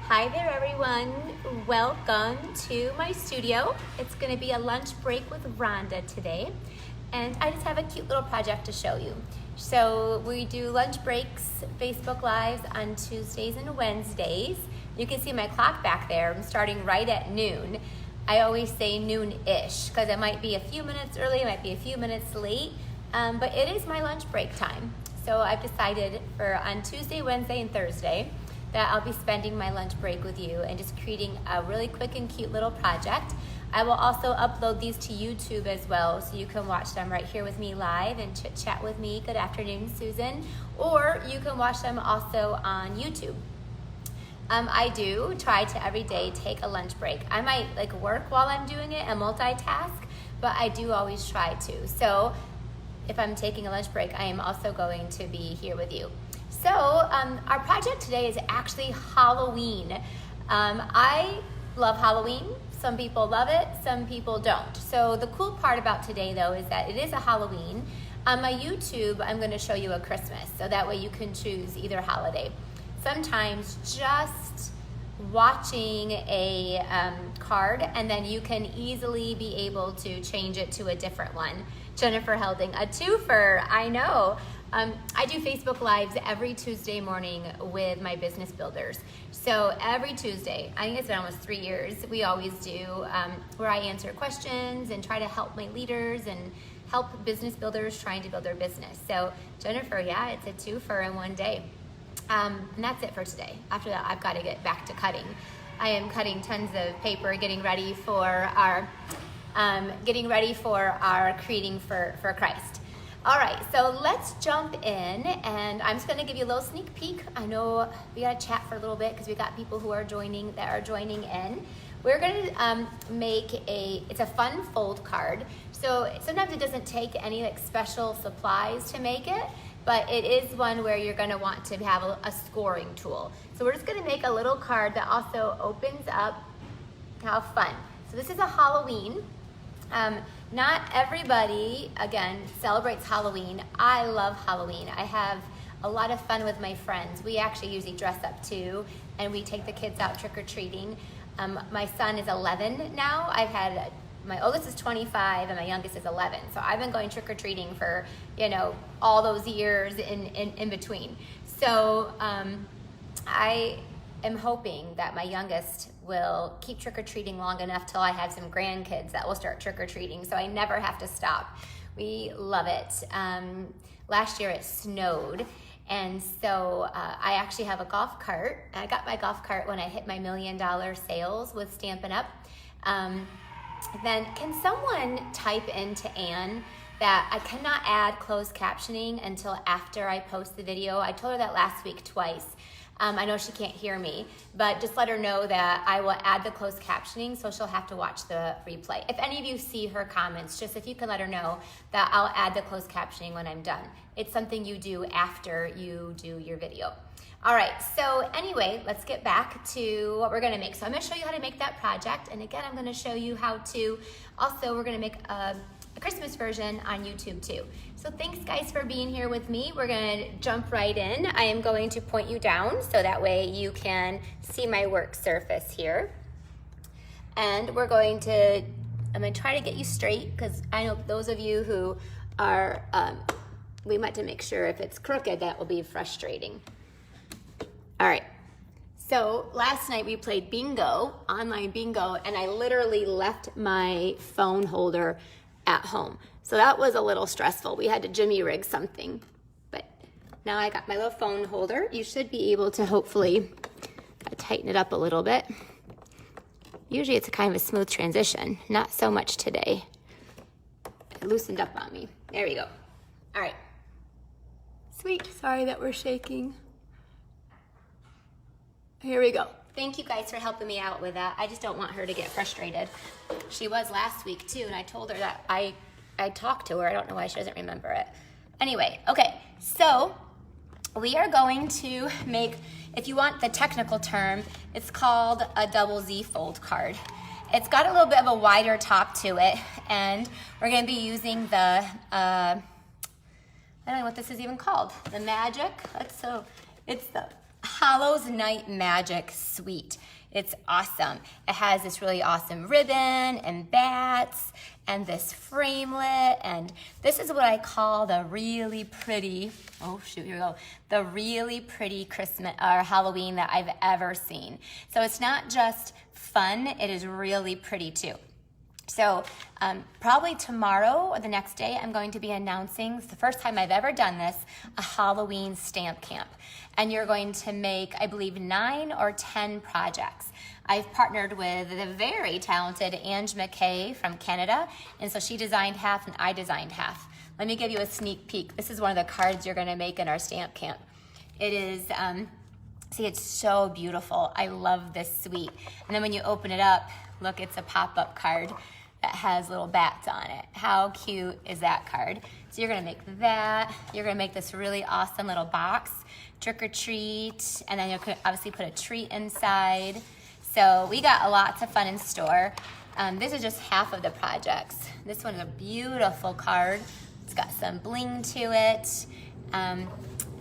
Hi there everyone, welcome to my studio. It's going to be a lunch break with Rhonda today, and I just have a cute little project to show you. So we do lunch breaks, Facebook Lives on Tuesdays and Wednesdays. You can see my clock back there. I'm starting right at noon. I always say noon-ish because it might be a few minutes early, it might be a few minutes late, but it is my lunch break time. So I've decided for on Tuesday, Wednesday, and Thursday that I'll be spending my lunch break with you and just creating a really quick and cute little project. I will also upload these to YouTube as well, so you can watch them right here with me live and chit chat with me. Good afternoon, Susan. Or you can watch them also on YouTube. I do try to every day take a lunch break. I might work while I'm doing it and multitask, but I do always try to. So if I'm taking a lunch break, I am also going to be here with you. So our project today is actually Halloween. I love Halloween. Some people love it, some people don't. So the cool part about today though is that it is a Halloween. On my YouTube, I'm gonna show you a Christmas, so that way you can choose either holiday. Sometimes just watching a card and then you can easily be able to change it to a different one. Jennifer Helding, a twofer, I know. I do Facebook Lives every Tuesday morning with my business builders. So every Tuesday, I think it's been almost 3 years, we always do where I answer questions and try to help my leaders and help business builders trying to build their business. So Jennifer, yeah, it's a twofer in one day. And that's it for today. After that, I've got to get back to cutting. I am cutting tons of paper, getting ready for our Creating for Christ. All right, so let's jump in, and I'm just gonna give you a little sneak peek. I know we gotta chat for a little bit because we got people who are joining in. We're gonna it's a fun fold card. So sometimes it doesn't take any special supplies to make it, but it is one where you're gonna want to have a scoring tool. So we're just gonna make a little card that also opens up. How fun. So this is a Halloween. Not everybody, again, celebrates Halloween. I love Halloween. I have a lot of fun with my friends. We actually usually dress up too, and we take the kids out trick-or-treating. My son is 11 now. My oldest is 25 and my youngest is 11. So I've been going trick-or-treating for, all those years in between. So I am hoping that my youngest will keep trick-or-treating long enough till I have some grandkids that will start trick-or-treating, so I never have to stop. We love it. Last year it snowed, and so I actually have a golf cart. I got my golf cart when I hit my $1 million sales with Stampin' Up. Then can someone type into Anne that I cannot add closed captioning until after I post the video? I told her that last week twice. I know she can't hear me, but just let her know that I will add the closed captioning, so she'll have to watch the replay. If any of you see her comments, just if you can let her know that I'll add the closed captioning when I'm done. It's something you do after you do your video. All right, so anyway, let's get back to what we're gonna make. So I'm gonna show you how to make that project, and again, I'm gonna show you how to, also we're gonna make a Christmas version on YouTube too. So thanks guys for being here with me. We're gonna jump right in. I am going to point you down so that way you can see my work surface here. And I'm gonna try to get you straight because I know those of you who are, we want to make sure if it's crooked, that will be frustrating. All right, so last night we played bingo, online bingo, and I literally left my phone holder at home. So that was a little stressful. We had to jimmy rig something, but now I got my little phone holder. You should be able to hopefully tighten it up a little bit. Usually it's a kind of a smooth transition, not so much today. It loosened up on me. There we go. All right. Sweet, sorry that we're shaking. Here we go. Thank you guys for helping me out with that. I just don't want her to get frustrated. She was last week too, and I told her that I talked to her. I don't know why she doesn't remember it. Anyway, okay, so we are going to make, if you want the technical term, it's called a double Z fold card. It's got a little bit of a wider top to it, and we're gonna be using the, I don't know what this is even called, the Magic. It's the Hollow's Night Magic Suite. It's awesome. It has this really awesome ribbon and bats and this framelit, and this is what I call the really pretty, oh shoot, here we go, the really pretty Christmas or Halloween that I've ever seen. So it's not just fun, it is really pretty too. So probably tomorrow or the next day, I'm going to be announcing, it's the first time I've ever done this, a Halloween stamp camp. And you're going to make, I believe, 9 or 10 projects. I've partnered with the very talented Ange McKay from Canada, and so she designed half and I designed half. Let me give you a sneak peek. This is one of the cards you're gonna make in our stamp camp. It is, see, it's so beautiful. I love this suite. And then when you open it up, look, it's a pop-up card that has little bats on it. How cute is that card? So you're gonna make that. You're gonna make this really awesome little box, trick or treat, and then you could obviously put a treat inside. So we got lots of fun in store. This is just half of the projects. This one is a beautiful card. It's got some bling to it. And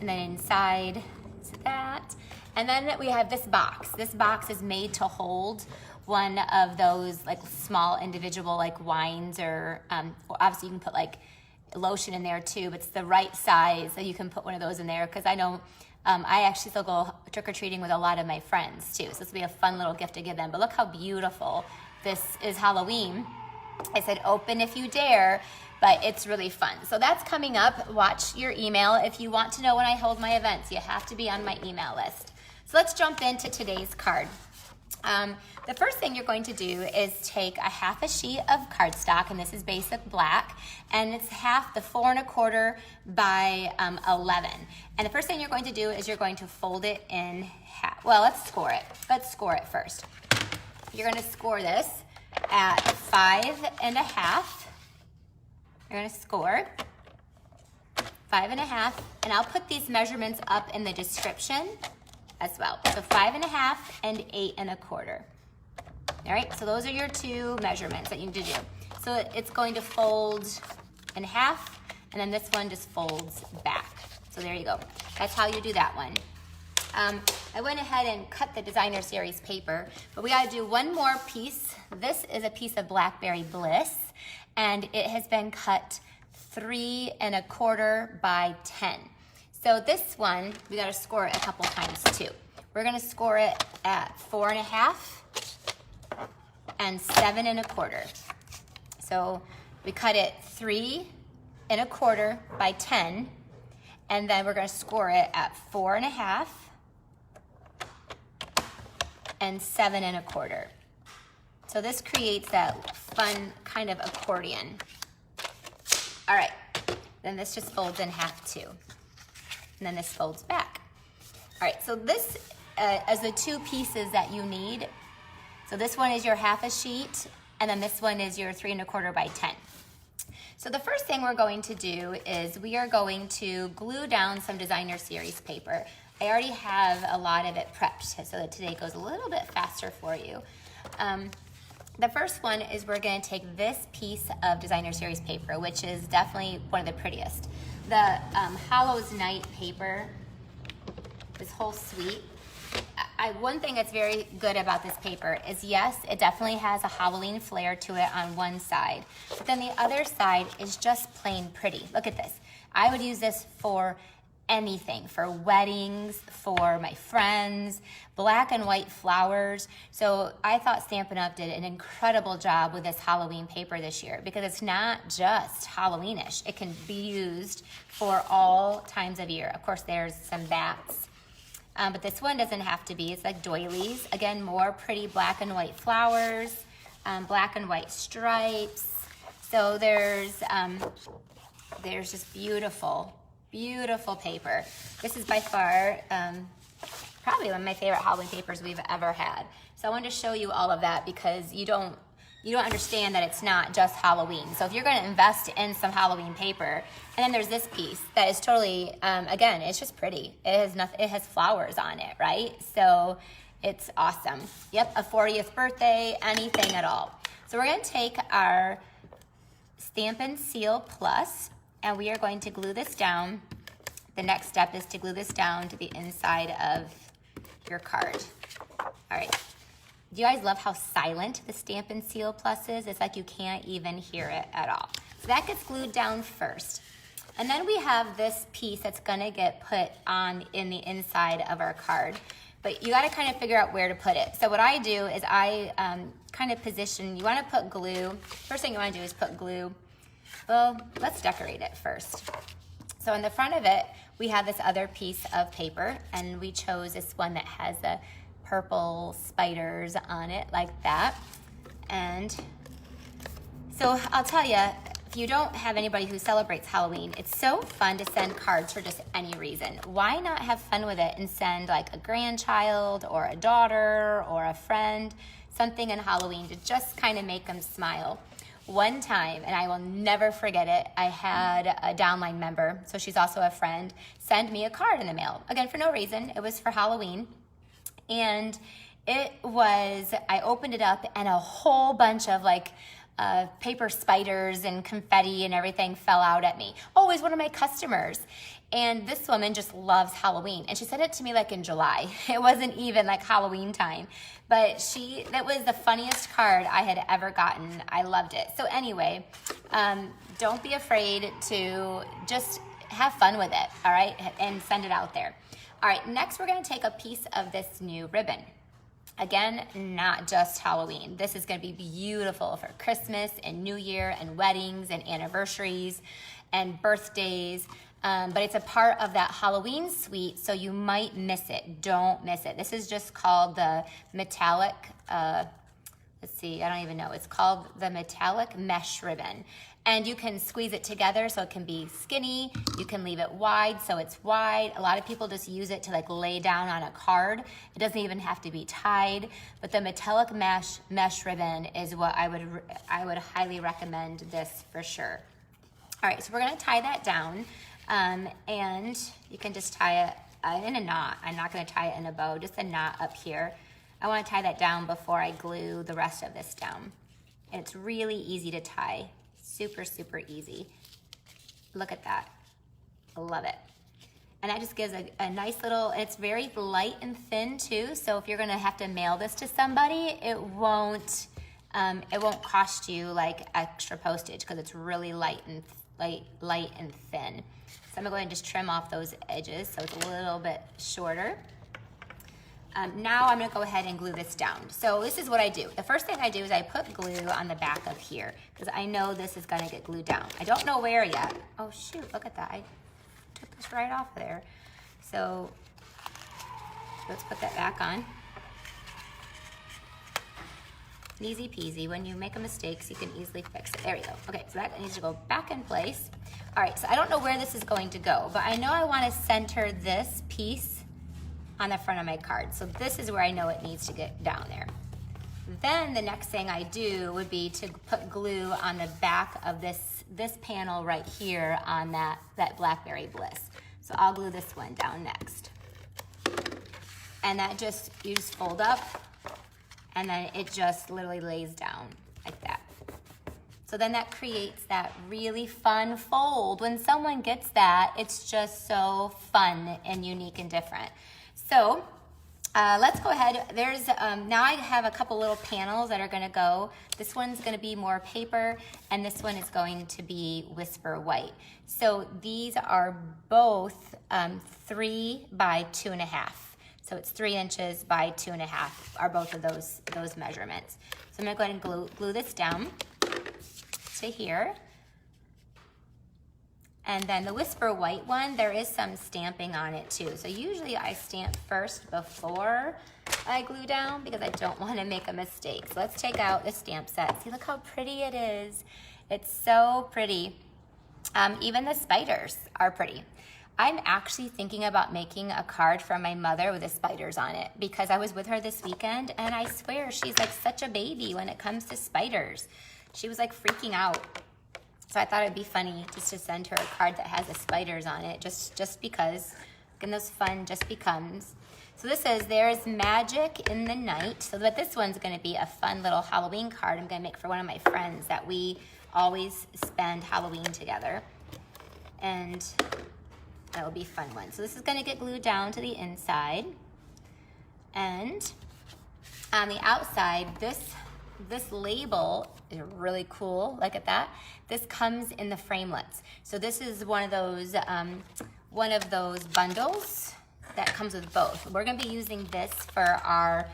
then inside is that. And then we have this box. This box is made to hold one of those like small individual like wines or obviously you can put like lotion in there too, but it's the right size so you can put one of those in there, because I know I actually still go trick-or-treating with a lot of my friends too, so this will be a fun little gift to give them. But look how beautiful this is. Halloween. I said open if you dare, but it's really fun. So that's coming up. Watch your email. If you want to know when I hold my events, you have to be on my email list. So let's jump into today's card. The first thing you're going to do is take a half a sheet of cardstock, and this is basic black, and it's half the 4 1/4 by 11. And the first thing you're going to do is you're going to fold it in half. Well, let's score it. Let's score it first. You're going to score this at 5 1/2. You're going to score 5 1/2, and I'll put these measurements up in the description as well. So 5 1/2 and 8 1/4. All right, so those are your two measurements that you need to do. So it's going to fold in half, and then this one just folds back. So there you go. That's how you do that one. I went ahead and cut the designer series paper, but we gotta do one more piece. This is a piece of Blackberry Bliss, and it has been cut 3 1/4 by 10. So this one, we gotta score it a couple times too. We're gonna score it at 4 1/2 and 7 1/4. So we cut it 3 1/4 by 10, and then we're gonna score it at 4 1/2 and 7 1/4. So this creates that fun kind of accordion. All right, then this just folds in half too. And then this folds back. All right, so this is the two pieces that you need. So this one is your half a sheet, and then this one is your 3 1/4 by 10. So the first thing we're going to do is we are going to glue down some designer series paper. I already have a lot of it prepped so that today goes a little bit faster for you. The first one is we're gonna take this piece of designer series paper, which is definitely one of the prettiest. The Hollow's Night paper, this whole suite. One thing that's very good about this paper is, yes, it definitely has a Halloween flair to it on one side, but then the other side is just plain pretty. Look at this. I would use this for anything, for weddings, for my friends, black and white flowers. So I thought Stampin' Up! Did an incredible job with this Halloween paper this year, because it's not just Halloweenish. It can be used for all times of year. Of course, there's some bats, but this one doesn't have to be. It's like doilies. Again, more pretty black and white flowers, black and white stripes. So there's just beautiful paper. This is by far probably one of my favorite Halloween papers we've ever had. So I wanted to show you all of that, because you don't understand that it's not just Halloween. So if you're going to invest in some Halloween paper, and then there's this piece that is totally again, it's just pretty. It has flowers on it, right? So it's awesome. Yep, a 40th birthday, anything at all. So we're going to take our Stampin' Seal Plus, and we are going to glue this down. The next step is to glue this down to the inside of your card. All right. Do you guys love how silent the Stampin' Seal Plus is? It's like you can't even hear it at all. So that gets glued down first. And then we have this piece that's gonna get put on in the inside of our card. But you gotta kind of figure out where to put it. So what I do is I kind of position, you wanna put glue. First thing you wanna do is put glue. Well, let's decorate it first. So in the front of it, we have this other piece of paper, and we chose this one that has the purple spiders on it like that. And so I'll tell you, if you don't have anybody who celebrates Halloween, it's so fun to send cards for just any reason. Why not have fun with it and send like a grandchild or a daughter or a friend something in Halloween to just kind of make them smile? One time, and I will never forget it, I had a downline member, so she's also a friend, send me a card in the mail. Again, for no reason. It was for Halloween. And it was, I opened it up and a whole bunch of like paper spiders and confetti and everything fell out at me. Oh, it was one of my customers. And this woman just loves Halloween. And she sent it to me like in July. It wasn't even like Halloween time. But that was the funniest card I had ever gotten. I loved it. So anyway, don't be afraid to just have fun with it, all right? And send it out there. All right, next we're gonna take a piece of this new ribbon. Again, not just Halloween. This is gonna be beautiful for Christmas and New Year and weddings and anniversaries and birthdays. But it's a part of that Halloween suite, so you might miss it. Don't miss it. This is just called the metallic, let's see, I don't even know. It's called the metallic mesh ribbon. And you can squeeze it together so it can be skinny. You can leave it wide so it's wide. A lot of people just use it to like lay down on a card. It doesn't even have to be tied. But the metallic mesh ribbon is what I would highly recommend this for sure. All right, so we're gonna tie that down. And you can just tie it in a knot. I'm not gonna tie it in a bow, just a knot up here. I wanna tie that down before I glue the rest of this down. And it's really easy to tie. Super, super easy. Look at that. I love it. And that just gives a nice little, it's very light and thin too, so if you're gonna have to mail this to somebody, it won't cost you like extra postage because it's really light and thin. So I'm gonna go ahead and just trim off those edges so it's a little bit shorter. Now I'm gonna go ahead and glue this down. So this is what I do. The first thing I do is I put glue on the back of here because I know this is gonna get glued down. I don't know where yet. Oh shoot, look at that. I took this right off of there. So let's put that back on. Easy peasy. When you make a mistake, so you can easily fix it. There we go. Okay, so that needs to go back in place. All right, so I don't know where this is going to go, but I know I wanna center this piece on the front of my card. So this is where I know it needs to get down there. Then the next thing I do would be to put glue on the back of this panel right here on that Blackberry Bliss. So I'll glue this one down next. And that you just fold up and then it just literally lays down like that. So then that creates that really fun fold. When someone gets that, it's just so fun and unique and different. So let's go ahead. There's now I have a couple little panels that are gonna go. This one's gonna be more paper and this one is going to be Whisper White. So these are both 3 by 2.5. So it's 3 inches by 2.5 are both of those measurements. So I'm gonna go ahead and glue this down to here. And then the Whisper White one, there is some stamping on it too. So usually I stamp first before I glue down because I don't want to make a mistake. So let's take out the stamp set. See, look how pretty it is. It's so pretty. Even the spiders are pretty. I'm actually thinking about making a card for my mother with the spiders on it because I was with her this weekend and I swear she's like such a baby when it comes to spiders. She was like freaking out. So I thought it'd be funny just to send her a card that has the spiders on it, just because. And those fun just becomes. So this says, there's magic in the night. So but this one's gonna be a fun little Halloween card I'm gonna make for one of my friends that we always spend Halloween together. And that will be a fun one. So this is gonna get glued down to the inside. And on the outside, this label is really cool. Look at that. This comes in the framelits. So this is one of those bundles that comes with both. We're gonna be using this for our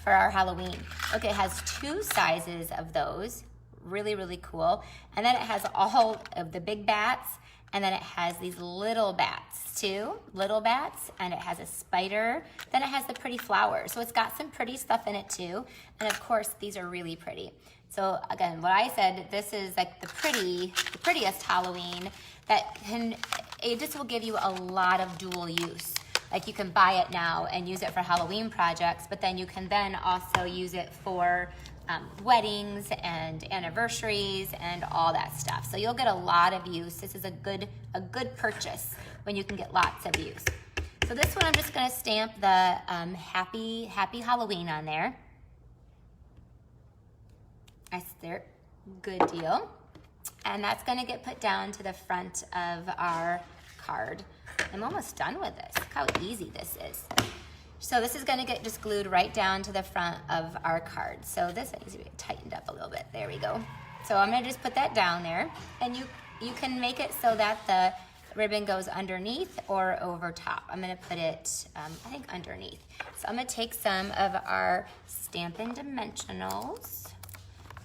Halloween. Okay, it has 2 sizes of those. Really, really cool. And then it has all of the big bats, and then it has these little bats too, and it has a spider. Then it has the pretty flowers. So it's got some pretty stuff in it too. And of course, these are really pretty. So again, what I said, this is like the prettiest Halloween it just will give you a lot of dual use. Like you can buy it now and use it for Halloween projects, but then you can then also use it for weddings and anniversaries and all that stuff. So you'll get a lot of use. This is a good purchase when you can get lots of use. So this one, I'm just gonna stamp the happy Halloween on there. That's there, good deal. And that's gonna get put down to the front of our card. I'm almost done with this. Look how easy this is. So this is gonna get just glued right down to the front of our card. So this needs to be tightened up a little bit. There we go. So I'm gonna just put that down there, and you can make it so that the ribbon goes underneath or over top. I'm gonna put it, I think underneath. So I'm gonna take some of our Stampin' Dimensionals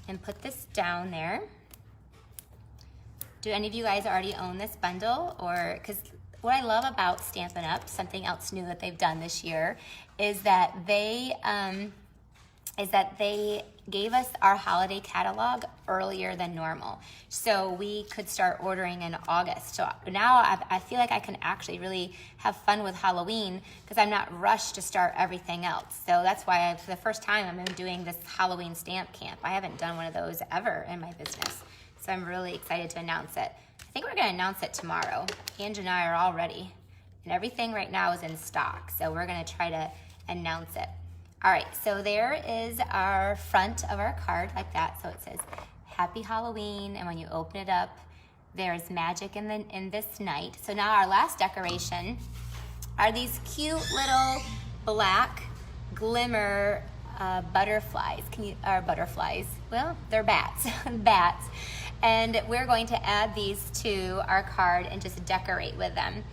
and put this down there. Do any of you guys already own this bundle? Or, because what I love about Stampin' Up, something else new that they've done this year, is that they gave us our holiday catalog earlier than normal. So we could start ordering in August. So now I feel like I can actually really have fun with Halloween because I'm not rushed to start everything else. So that's why for the first time I'm doing this Halloween stamp camp. I haven't done one of those ever in my business. So I'm really excited to announce it. I think we're gonna announce it tomorrow. Ange and I are all ready. And everything right now is in stock. So we're gonna try to announce it. All right, so there is our front of our card like that. So it says, Happy Halloween. And when you open it up, there's magic in this night. So now our last decoration are these cute little black glimmer butterflies. Butterflies? Well, they're bats, bats. And we're going to add these to our card and just decorate with them.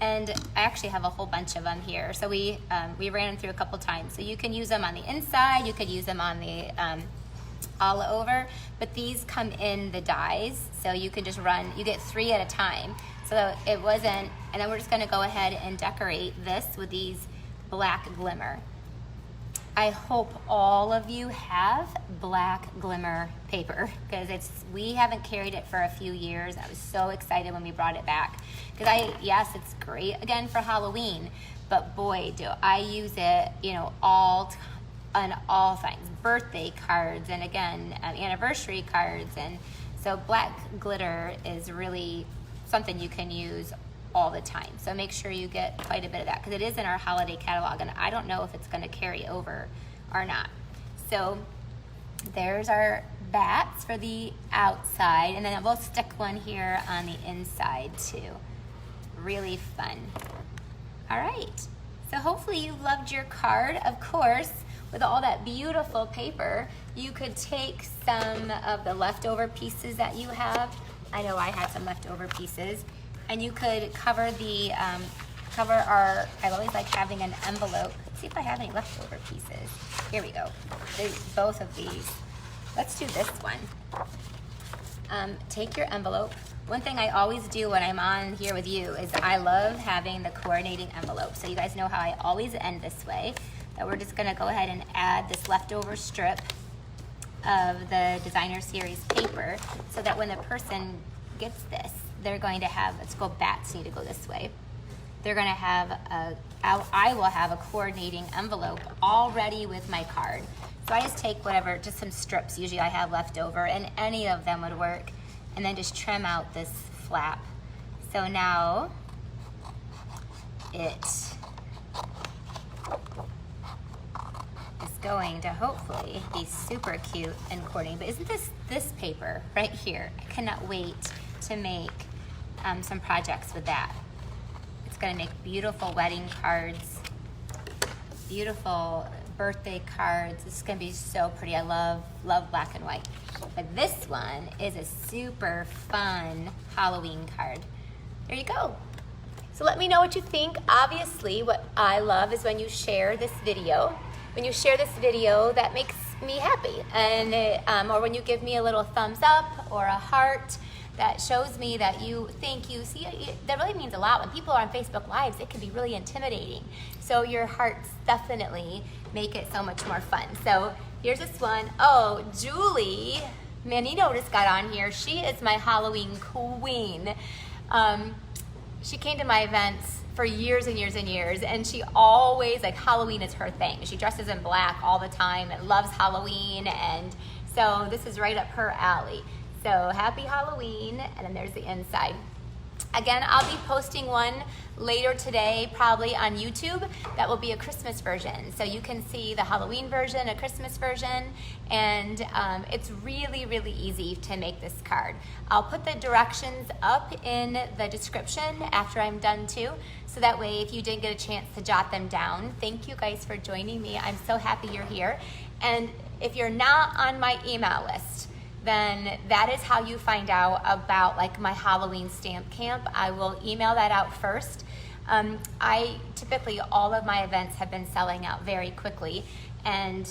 And I actually have a whole bunch of them here. So we ran them through a couple times. So you can use them on the inside, you could use them on the all over, but these come in the dies. So you can just you get 3 at a time. So it wasn't, and then we're just gonna go ahead and decorate this with these black glimmer. I hope all of you have black glimmer paper because we haven't carried it for a few years. I was so excited when we brought it back because yes, it's great again for Halloween, but boy, do I use it, on all things, birthday cards and again, anniversary cards. And so black glitter is really something you can use all the time. So make sure you get quite a bit of that because it is in our holiday catalog and I don't know if it's going to carry over or not. So there's our bats for the outside, and then we'll stick one here on the inside too. Really fun. All right, so hopefully you loved your card. Of course, with all that beautiful paper, you could take some of the leftover pieces that you have. I know I had some leftover pieces. And you could cover I always like having an envelope. Let's see if I have any leftover pieces. Here we go. Both of these. Let's do this one. Take your envelope. One thing I always do when I'm on here with you is I love having the coordinating envelope. So you guys know how I always end this way. That we're just gonna go ahead and add this leftover strip of the designer series paper so that when the person gets this, they're going to have, let's go, bats need to go this way. They're gonna have I will have a coordinating envelope all ready with my card. So I just take whatever, just some strips usually I have left over, and any of them would work, and then just trim out this flap. So now it is going to hopefully be super cute and coordinated. But isn't this paper right here? I cannot wait to make some projects with that. It's gonna make beautiful wedding cards beautiful birthday cards. This is gonna be so pretty. I love black and white. But this one is a super fun Halloween card. There you go. So let me know what you think. Obviously, what I love is when you share this video. When you share this video, that makes me happy. And or when you give me a little thumbs up or a heart, that shows me that you think you see it. That really means a lot. When people are on Facebook Lives, it can be really intimidating. So your hearts definitely make it so much more fun. So here's this one. Oh, Julie Manino just got on here. She is my Halloween queen. She came to my events for years and years and years, and she always, like, Halloween is her thing. She dresses in black all the time and loves Halloween, and so this is right up her alley. So happy Halloween, and then there's the inside. Again, I'll be posting one later today, probably on YouTube. That will be a Christmas version. So you can see the Halloween version, a Christmas version, and it's really, really easy to make this card. I'll put the directions up in the description after I'm done too, so that way if you didn't get a chance to jot them down. Thank you guys for joining me. I'm so happy you're here. And if you're not on my email list, then that is how you find out about, like, my Halloween stamp camp. I will email that out first. I typically, all of my events have been selling out very quickly, and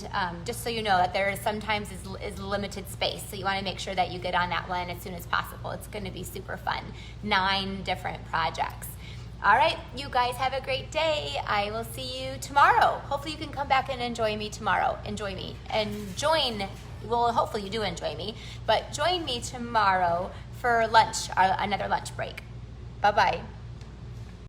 just so you know that there is sometimes is limited space, so you want to make sure that you get on that one as soon as possible. It's going to be super fun. 9 different projects. All right, you guys have a great day. I will see you tomorrow. Hopefully you can come back and enjoy me tomorrow. Enjoy me and join. Well, hopefully you do enjoy me, but join me tomorrow for lunch, another lunch break. Bye-bye.